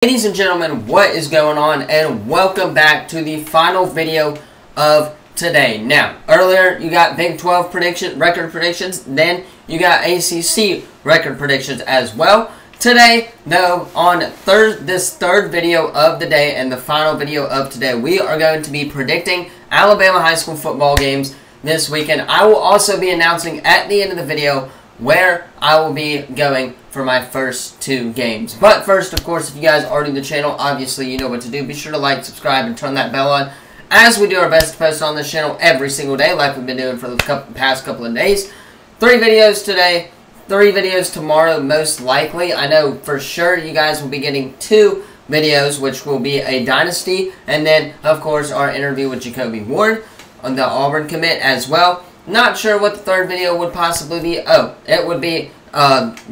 Ladies and gentlemen, what is going on, and welcome back to the final video of today. Now, earlier you got Big 12 record predictions, then you got ACC record predictions as well. Today, though, on this third video of the day and the final video of today, we are going to be predicting Alabama high school football games this weekend. I will also be announcing at the end of the video where I will be going for my first two games. But first, of course, if you guys are new to the channel, obviously you know what to do. Be sure to like, subscribe, and turn that bell on as we do our best to post on this channel every single day like we've been doing for the past couple of days. 3 videos today, 3 videos tomorrow most likely. I know for sure you guys will be getting 2 videos, which will be a Dynasty, and then, of course, our interview with Jacoby Ward on the Auburn commit as well. Not sure what the third video would possibly be. Oh, it would be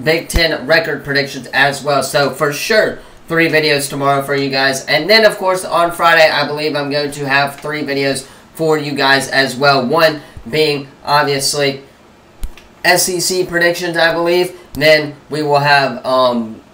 Big 10 record predictions as well. So, for sure, 3 videos tomorrow for you guys. And then, of course, on Friday, I believe I'm going to have 3 videos for you guys as well. One being, obviously, SEC predictions, I believe. Then we will have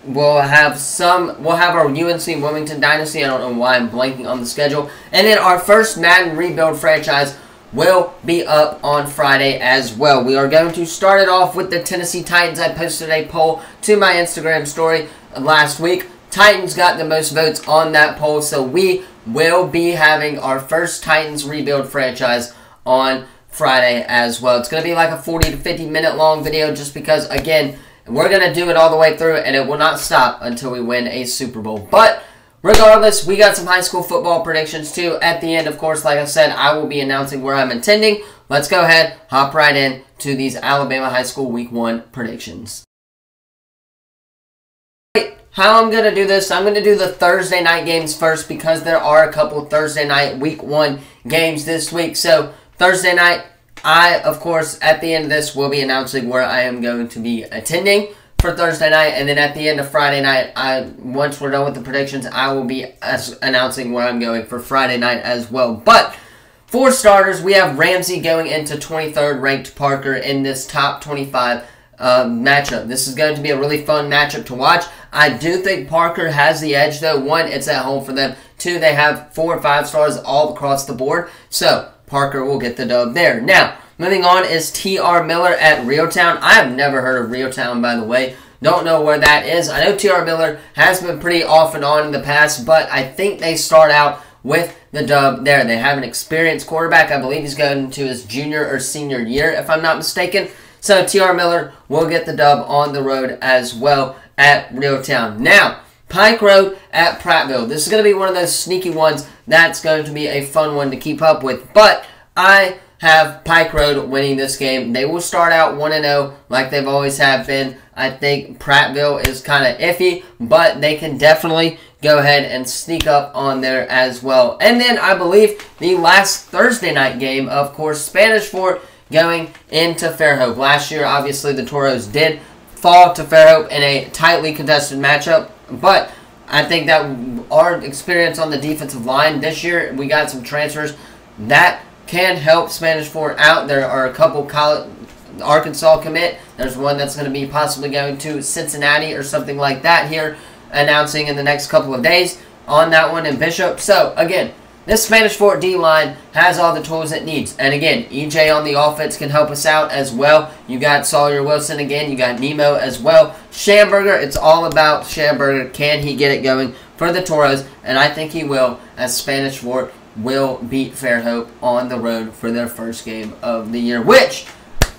we'll have our UNC Wilmington Dynasty. I don't know why I'm blanking on the schedule. And then our first Madden Rebuild franchise will be up on Friday as well. We are going to start it off with the Tennessee Titans. I posted a poll to my Instagram story last week. Titans got the most votes on that poll, so we will be having our first Titans Rebuild franchise on Friday as well. It's going to be like a 40 to 50 minute long video just because, again, we're going to do it all the way through and it will not stop until we win a Super Bowl. But regardless, we got some high school football predictions too. At the end, of course, like I said, I will be announcing where I'm intending. Let's go ahead, hop right in to these Alabama high school week 1 predictions. How I'm going to do this, I'm going to do the Thursday night games first because there are a couple Thursday night week 1 games this week. So, Thursday night, I, of course, at the end of this, will be announcing where I am going to be attending for Thursday night, and then at the end of Friday night, once we're done with the predictions, I will be announcing where I'm going for Friday night as well. But for starters, we have Ramsey going into 23rd ranked Parker in this top 25 matchup. This is going to be a really fun matchup to watch. I do think Parker has the edge, though. 1, it's at home for them. 2, they have 4 or 5 stars all across the board, so Parker will get the dub there. Now, moving on is T.R. Miller at Reeltown. I have never heard of Reeltown, by the way. Don't know where that is. I know T.R. Miller has been pretty off and on in the past, but I think they start out with the dub there. They have an experienced quarterback. I believe he's going into his junior or senior year, if I'm not mistaken. So T.R. Miller will get the dub on the road as well at Reeltown. Now, Pike Road at Prattville. This is going to be one of those sneaky ones that's going to be a fun one to keep up with. But I have Pike Road winning this game. They will start out 1-0 like they've always have been. I think Prattville is kind of iffy, but they can definitely go ahead and sneak up on there as well. And then I believe the last Thursday night game, of course, Spanish Fort going into Fairhope. Last year, obviously, the Toros did fall to Fairhope in a tightly contested matchup, but I think that our experience on the defensive line this year, we got some transfers that can help Spanish Fort out. There are a couple Arkansas commit. There's one that's going to be possibly going to Cincinnati or something like that here, announcing in the next couple of days on that one in Bishop. So, again, this Spanish Fort D-line has all the tools it needs. And again, EJ on the offense can help us out as well. You got Sawyer Wilson again. You got Nemo as well. Schamberger, it's all about Schamberger. Can he get it going for the Toros? And I think he will, as Spanish Fort will beat Fairhope on the road for their first game of the year, which,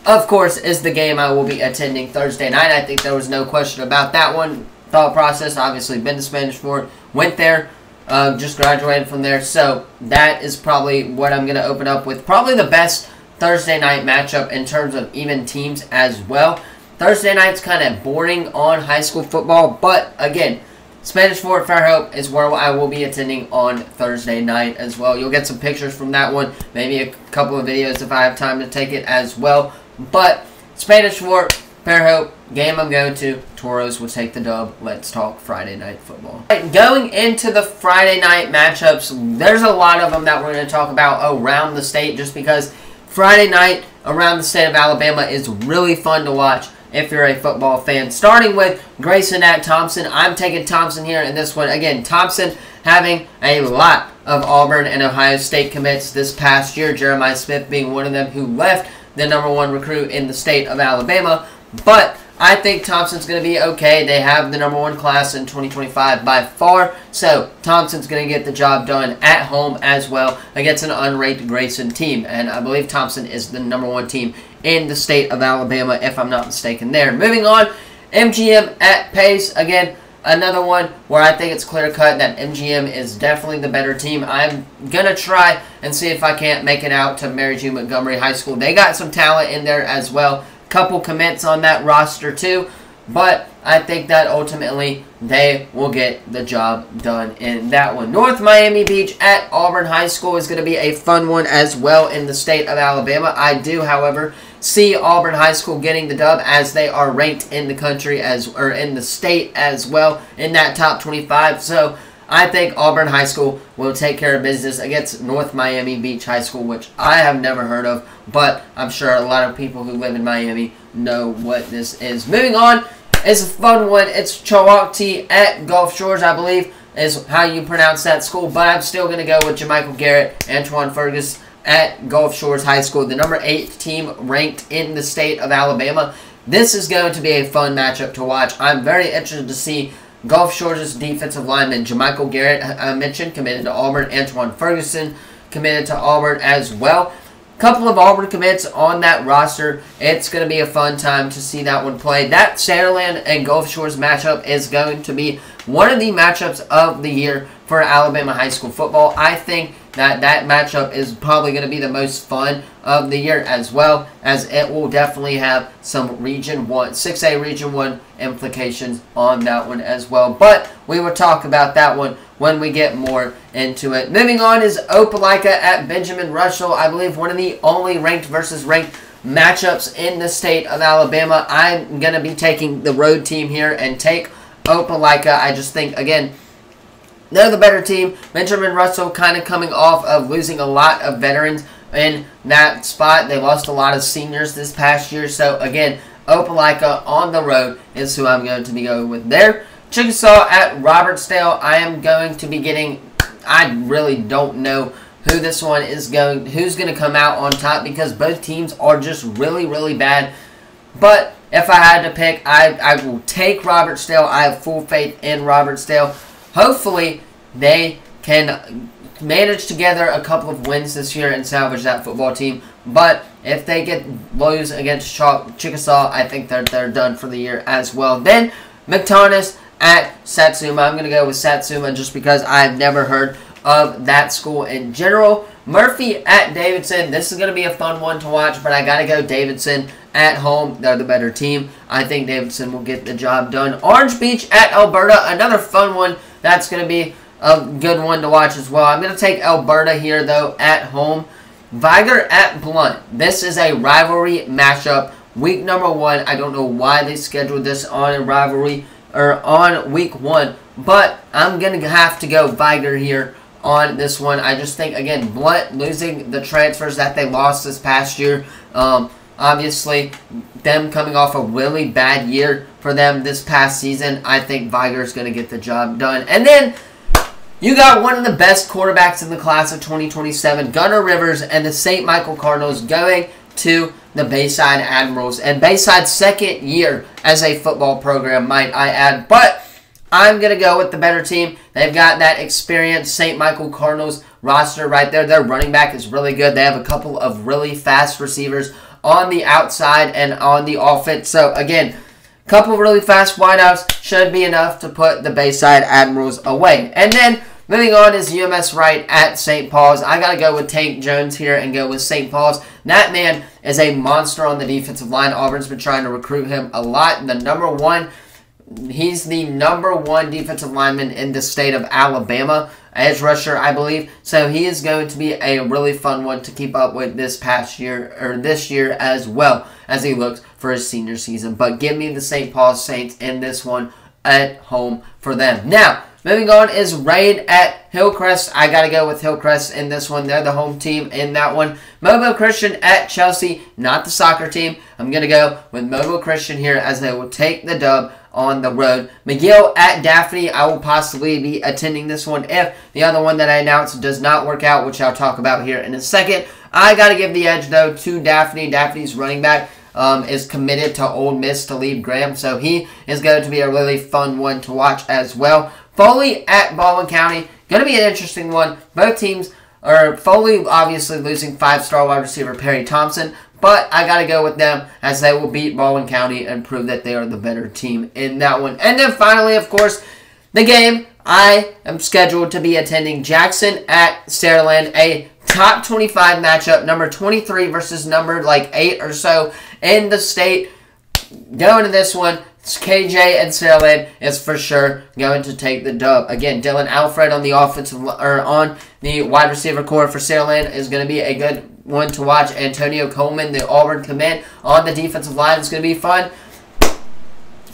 of course, is the game I will be attending Thursday night. I think there was no question about that one. Thought process, obviously, been to Spanish Fort, went there, just graduated from there. So that is probably what I'm going to open up with. Probably the best Thursday night matchup in terms of even teams as well. Thursday night's kind of boring on high school football, but again, Spanish Fort Fairhope is where I will be attending on Thursday night as well. You'll get some pictures from that one, maybe a couple of videos if I have time to take it as well. But Spanish Fort Fairhope, game I'm going to. Toros will take the dub. Let's talk Friday night football. Right, going into the Friday night matchups, there's a lot of them that we're going to talk about around the state just because Friday night around the state of Alabama is really fun to watch. if you're a football fan. Starting with Grayson at Thompson. I'm taking Thompson here in this one. Again, Thompson having a lot of Auburn and Ohio State commits this past year. Jeremiah Smith being one of them who left, the #1 recruit in the state of Alabama. But I think Thompson's going to be okay. They have the #1 class in 2025 by far. So Thompson's going to get the job done at home as well against an unranked Grayson team. And I believe Thompson is the #1 team in the state of Alabama, if I'm not mistaken there. Moving on, MGM at Pace. Again, another one where I think it's clear-cut that MGM is definitely the better team. I'm going to try and see if I can't make it out to Mary June Montgomery High School. They got some talent in there as well. Couple commits on that roster too. But I think that ultimately they will get the job done in that one. North Miami Beach at Auburn High School is going to be a fun one as well in the state of Alabama. I do, however, see Auburn High School getting the dub as they are ranked in the country or in the state as well in that top 25. So I think Auburn High School will take care of business against North Miami Beach High School, which I have never heard of, but I'm sure a lot of people who live in Miami know what this is. Moving on is a fun one. It's Chillicothe at Gulf Shores, I believe, is how you pronounce that school, but I'm still going to go with Jermichael Garrett, Antoine Fergus at Gulf Shores High School, the #8 team ranked in the state of Alabama. This is going to be a fun matchup to watch. I'm very interested to see Gulf Shores' defensive lineman, Jermichael Garrett, I mentioned, committed to Auburn. Antoine Ferguson committed to Auburn as well. Couple of Auburn commits on that roster. It's going to be a fun time to see that one play. That Saraland and Gulf Shores matchup is going to be one of the matchups of the year for Alabama high school football. I think that matchup is probably going to be the most fun of the year as well, as it will definitely have some Region 1, 6A Region 1 implications on that one as well. But we will talk about that one when we get more into it. Moving on is Opelika at Benjamin Russell. I believe one of the only ranked versus ranked matchups in the state of Alabama. I'm going to be taking the road team here and take Opelika. I just think, again, they're the better team. Benjamin Russell kind of coming off of losing a lot of veterans in that spot. They lost a lot of seniors this past year. So, again, Opelika on the road is who I'm going to be going with there. Chickasaw at Robertsdale. I am going to be getting, I really don't know who this one is who's going to come out on top, because both teams are just really, really bad. But if I had to pick, I will take Robertsdale. I have full faith in Robertsdale. Hopefully, they can manage together a couple of wins this year and salvage that football team. But if they lose against Chickasaw, I think they're done for the year as well. Then, McTonis at Satsuma. I'm going to go with Satsuma just because I've never heard of that school in general. Murphy at Davidson. This is going to be a fun one to watch, but I got to go Davidson at home. They're the better team. I think Davidson will get the job done. Orange Beach at Alberta. Another fun one. That's going to be a good one to watch as well. I'm going to take Alberta here, though, at home. Viger at Blunt. This is a rivalry matchup. Week number 1. I don't know why they scheduled this on a rivalry or on week 1, but I'm going to have to go Viger here on this one. I just think, again, Blunt losing the transfers that they lost this past year. Obviously, them coming off a really bad year for them this past season. I think Viger is going to get the job done. And then you got one of the best quarterbacks in the class of 2027, Gunnar Rivers, and the St. Michael Cardinals going to the Bayside Admirals. And Bayside's second year as a football program, might I add. But I'm going to go with the better team. They've got that experienced St. Michael Cardinals roster right there. Their running back is really good. They have a couple of really fast receivers on the outside and on the offense. So, again, a couple of really fast wideouts should be enough to put the Bayside Admirals away. And then, moving on is UMS Wright at St. Paul's. I got to go with Tank Jones here and go with St. Paul's. That man is a monster on the defensive line. Auburn's been trying to recruit him a lot. He's the number 1 defensive lineman in the state of Alabama, edge rusher, I believe. So he is going to be a really fun one to keep up with this year as well, as he looks for his senior season. But give me the St. Paul Saints in this one at home for them. Now, moving on is Raid at Hillcrest. I got to go with Hillcrest in this one. They're the home team in that one. Mobile Christian at Chelsea, not the soccer team. I'm going to go with Mobile Christian here as they will take the dub on the road. McGill at Daphne. I will possibly be attending this one if the other one that I announced does not work out, which I'll talk about here in a second. I got to give the edge, though, to Daphne. Daphne's running back is committed to Ole Miss to lead Graham, so he is going to be a really fun one to watch as well. Foley at Baldwin County. Going to be an interesting one. Both teams are Foley obviously losing 5-star wide receiver Perry Thompson, but I got to go with them as they will beat Baldwin County and prove that they are the better team in that one. And then finally, of course, the game I am scheduled to be attending, Jackson at Saraland, a top 25 matchup, number 23 versus number like 8 or so in the state. Going to this one, KJ and Saraland is for sure going to take the dub. Again, Dylan Alfred on the on the wide receiver core for Saraland is going to be a good one to watch. Antonio Coleman, the Auburn commit on the defensive line, is going to be fun.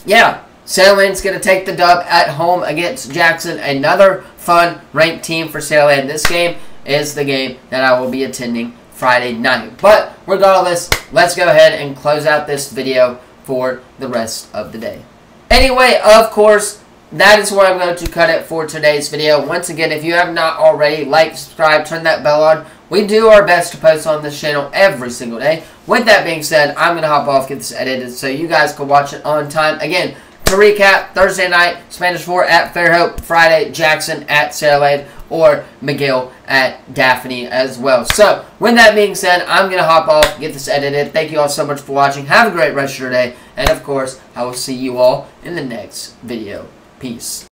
Yeah, Saraland's going to take the dub at home against Jackson. Another fun ranked team for Saraland. This game is the game that I will be attending Friday night. But regardless, let's go ahead and close out this video for the rest of the day. Anyway, of course, that is where I'm going to cut it for today's video. Once again, if you have not already, like, subscribe, turn that bell on. We do our best to post on this channel every single day. With that being said, I'm going to hop off, get this edited so you guys can watch it on time. Again, to recap, Thursday night, Spanish 4 at Fairhope. Friday, Jackson at Saraland, or McGill at Daphne as well. So, with that being said, I'm going to hop off, get this edited. Thank you all so much for watching. Have a great rest of your day. And, of course, I will see you all in the next video. Peace.